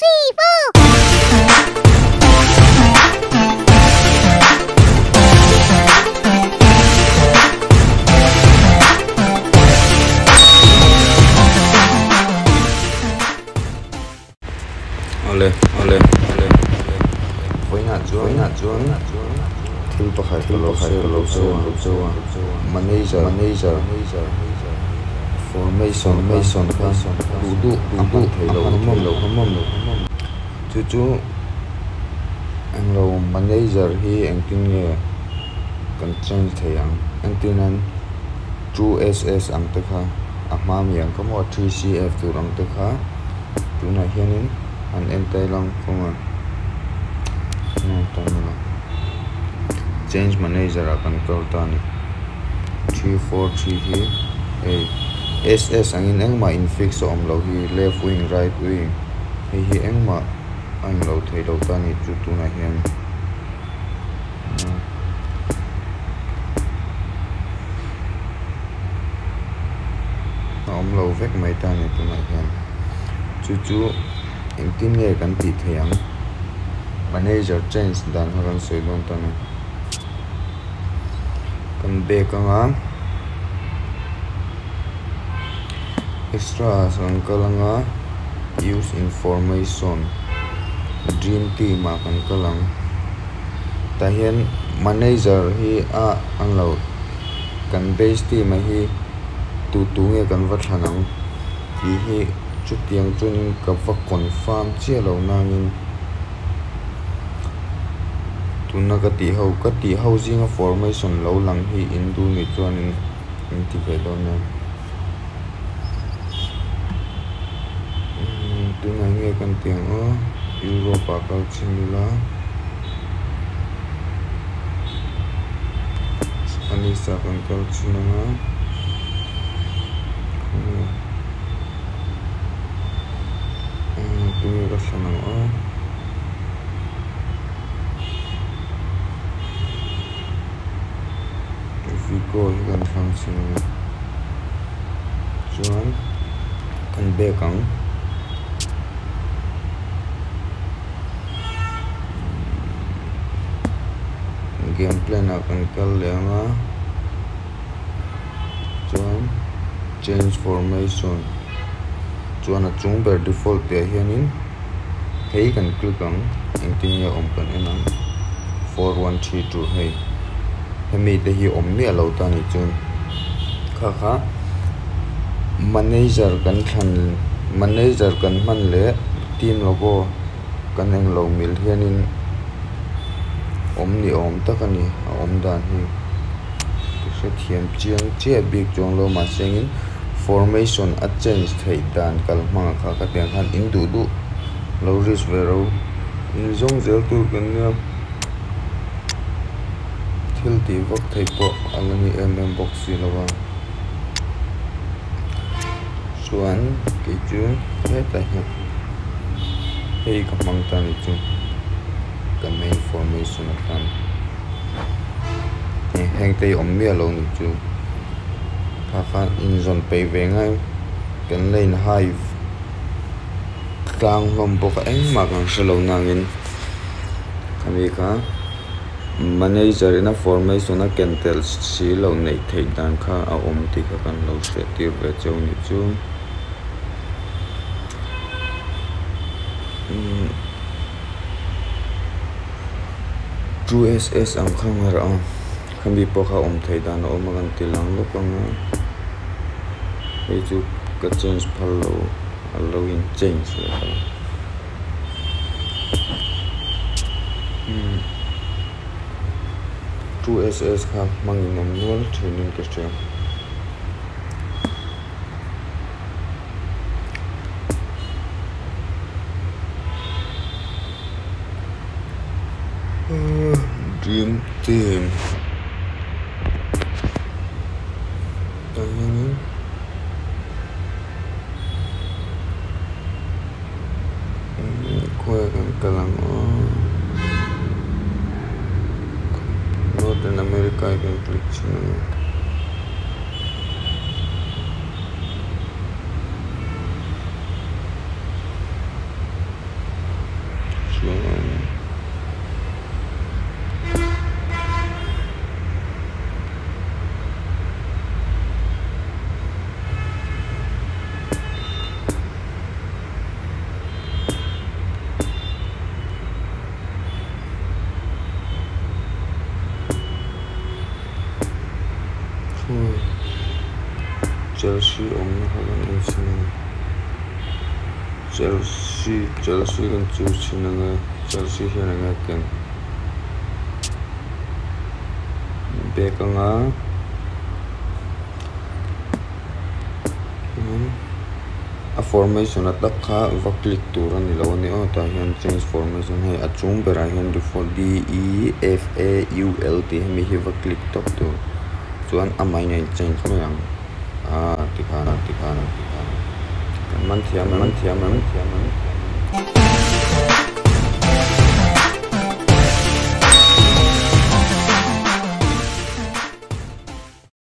Ole với nhà chuông thiếu bạc hải lâu sâu manager formation đủ thầy lâu chú anh lâu manager hi anh tin nghe cần change thầy anh tin anh true ss ang te kha ama miang có một 3cf tu ang te kha tu na hianin an entir lang konga no tamla change manager akan tani 343 hi ss angin engma infix om lo hi left wing right wing hi engma ang lo thei lo tani chu tu na hian om lo vek mai tani tu na hian chu anh tin nghe kan ti theyang manager change dan haran soi don tani kan be kanga extra sang kalanga use information dream team ma kan kalang tahian manager hi an lo kan base team hi tu nge kan va thanang hi chút tiếng chuan ka va confirm chia lo nangin tuna ka ti ho zinga formation lo lang hi indu ni chuan in ti ve do na tuna nge kan tiang Europa kal chimila Anisa kan kal chinanga tumi ka sanang Vigo kan function chuan kan be kang game plan akan kal lenga chuan change formation chuan a chung ber default te hianin hei kan click ang engtin ya om kan enang 4132 hei hemi te hi om mi alo ta ni chun kha manager kan man le team logo kan eng lo mil hianin om takani om dan hi se thiam chiang che big chong lo ma sengin formation a change thei dan kalma kha ka tiang han in du lo ris vero in zong zel tu kan ya thil ti vok thei po alani box si lawa chuan ke chu he ta he hei ka mang ta ni chu ka main formation atan heng tei om mi alo ni chu kha in zon pe ve ngai kan lein hive tlang hom bok eng ma kan selo nangin kami ka manager in a formation a kentel si lo nei thei dan kha a om ti kha kan lo se tir ve cheu ni chu true ss ang khamar kami po kha om thei dan om kan tilang lo kanga ei chu ka change phalo allo in change true ss kha mangin om nual training ka cha dream team tayang kue kan kalang Northern America kan klik sini Chelsea om na hagan insin Chelsea kan chu chinanga Chelsea hianga ken bekanga a formation atak kha vaklik turan ni lo ni o ta hian change formation he a chung bera hian default DEFAULT mi hi vaklik tok tu chuan amai nei change mo yang tikhana man thiam